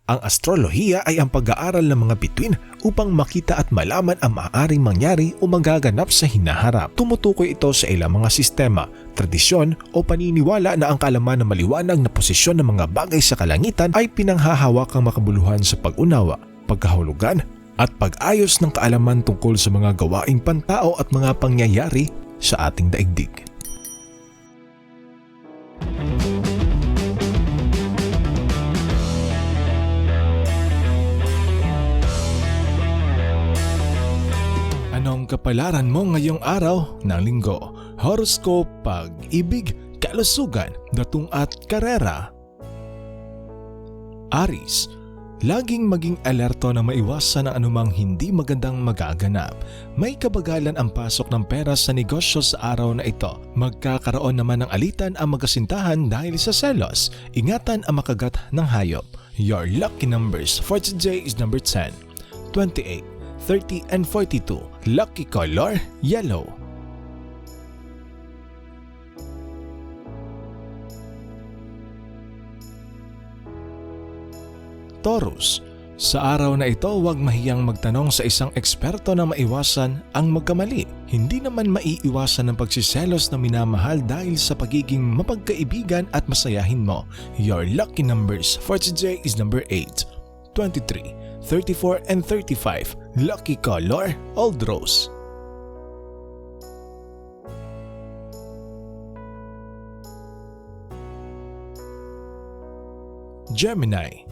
Ang astrolohiya ay ang pag-aaral ng mga bituin upang makita at malaman ang maaaring mangyari o magaganap sa hinaharap. Tumutukoy ito sa ilang mga sistema, tradisyon o paniniwala na ang kaalaman ng maliwanag na posisyon ng mga bagay sa kalangitan ay pinanghahawakang makabuluhan sa pag-unawa, pagkahulugan at pag-ayos ng kaalaman tungkol sa mga gawaing pantao at mga pangyayari sa ating daigdig. Anong kapalaran mo ngayong araw ng linggo? Horoscope, pag-ibig, kalusugan, datong at karera. Aries, laging maging alerto na maiwasan ang anumang hindi magandang magaganap. May kabagalan ang pasok ng pera sa negosyo sa araw na ito. Magkakaroon naman ng alitan ang magasintahan dahil sa selos. Ingatan ang makagat ng hayop. Your lucky numbers for today is number 10, 28, 30 and 42. Lucky color, yellow. Taurus, sa araw na ito huwag mahiyang magtanong sa isang eksperto na maiwasan ang magkamali. Hindi naman maiiwasan ang pagsiselos na minamahal dahil sa pagiging mapagkaibigan at masayahin mo. Your lucky numbers for today is number 8, 23, 34 and 35. Lucky color, old rose. Gemini,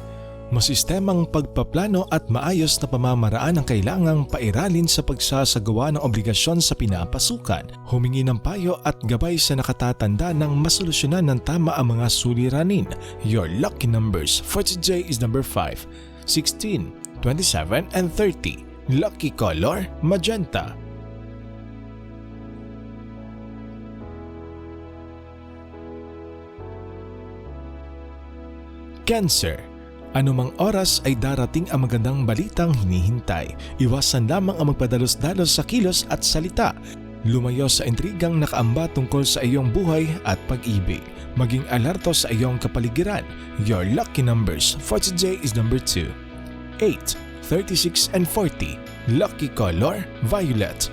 masistemang pagpaplano at maayos na pamamaraan ang kailangang pairalin sa pagsasagawa ng obligasyon sa pinapasukan. Humingi ng payo at gabay sa nakatatanda nang masolusyonan ng tama ang mga suliranin. Your lucky numbers for today is number 5, 16, 27 and 30. Lucky color, magenta. Cancer, anumang oras ay darating ang magandang balitang hinihintay. Iwasan lamang ang magpadalos-dalos sa kilos at salita. Lumayo sa intrigang nakaamba tungkol sa iyong buhay at pag-ibig. Maging alerto sa iyong kapaligiran. Your lucky numbers for today is number 2, 8, 36 and 40. Lucky color, violet.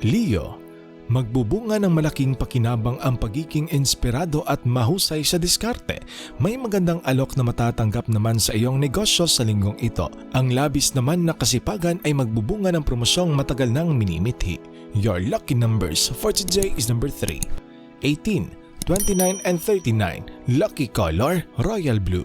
Leo, magbubunga ng malaking pakinabang ang pagiging inspirado at mahusay sa diskarte. May magandang alok na matatanggap naman sa iyong negosyo sa linggong ito. Ang labis naman na kasipagan ay magbubunga ng promosyong matagal nang minimithi. Your lucky numbers for today is number 3, 18, 29 and 39. Lucky color, royal blue.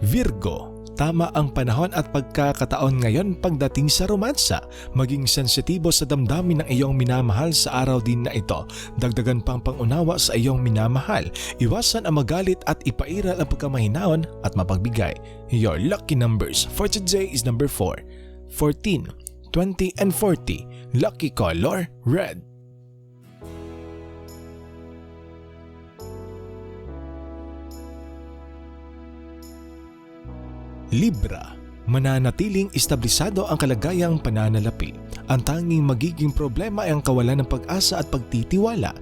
Virgo, tama ang panahon at pagkakataon ngayon pagdating sa romansa. Maging sensitibo sa damdamin ng iyong minamahal sa araw din na ito. Dagdagan pang pangunawa sa iyong minamahal. Iwasan ang magalit at ipairal ang pagkamahinahon at mapagbigay. Your lucky numbers for today is number 4, 14, 20 and 40. Lucky color, red. Libra, mananatiling establisado ang kalagayang pananalapi. Ang tanging magiging problema ay ang kawalan ng pag-asa at pagtitiwala.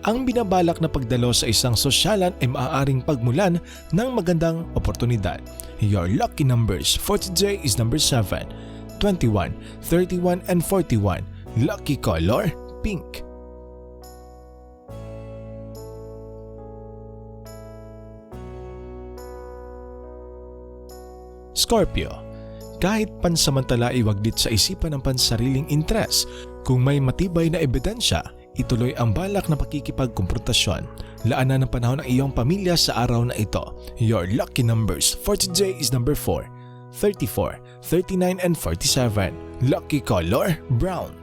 Ang binabalak na pagdalo sa isang sosyalan ay maaaring pagmulan ng magandang oportunidad. Your lucky numbers for today is number 7, 21, 31 and 41. Lucky color, pink. Scorpio, kahit pansamantala iwaglit sa isipan ng pansariling interes. Kung may matibay na ebidensya, ituloy ang balak na pakikipagkumprontasyon. Laanan ng panahon ng iyong pamilya sa araw na ito. Your lucky numbers for today is number 4, 34, 39 and 47. Lucky color, brown.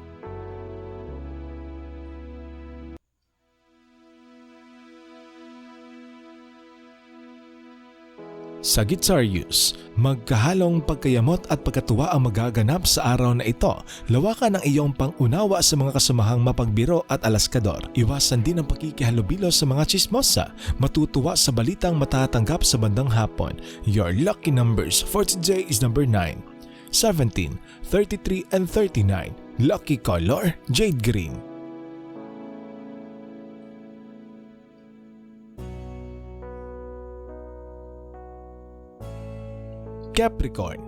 Sagittarius, magkahalong pagkayamot at pagkatuwa ang magaganap sa araw na ito. Lawakan ang iyong pangunawa sa mga kasamahang mapagbiro at alaskador. Iwasan din ang pakikihalubilo sa mga chismosa. Matutuwa sa balitang matatanggap sa bandang hapon. Your lucky numbers for today is number 9, 17, 33 and 39. Lucky color, jade green. Capricorn,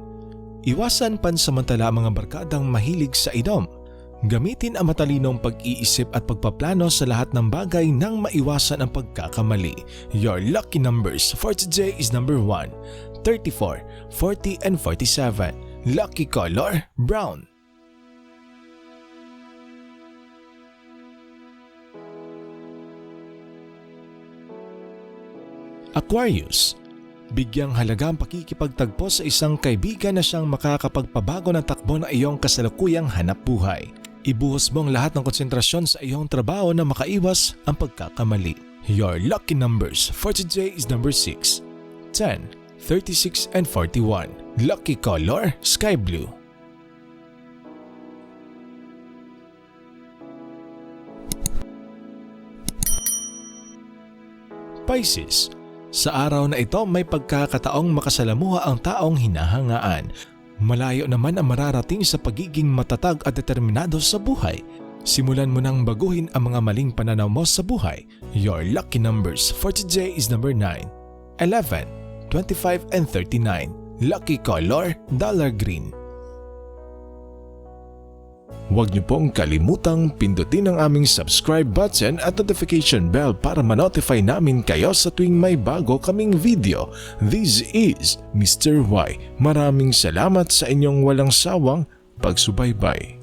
iwasan pansamantala ang mga barkadang mahilig sa inom. Gamitin ang matalinong pag-iisip at pagpaplano sa lahat ng bagay nang maiwasan ang pagkakamali. Your lucky numbers for today is number 1, 34, 40 and 47. Lucky color, brown. Aquarius, bigyang halaga ang pakikipagtagpo sa isang kaibigan na siyang makakapagpabago ng takbo ng iyong kasalukuyang hanap buhay. Ibuhos mo ang lahat ng konsentrasyon sa iyong trabaho na makaiwas ang pagkakamali. Your lucky numbers for today is number 6, 10, 36 and 41. Lucky color, sky blue. Pisces, sa araw na ito may pagkakataong makasalamuha ang taong hinahangaan. Malayo naman ang mararating sa pagiging matatag at determinado sa buhay. Simulan mo nang baguhin ang mga maling pananaw mo sa buhay. Your lucky numbers for today is number 9, 11, 25 and 39. Lucky color, dollar green. Huwag niyo pong kalimutang pindutin ang aming subscribe button at notification bell para ma-notify namin kayo sa tuwing may bago kaming video. This is Mr. Y. Maraming salamat sa inyong walang sawang pagsubaybay.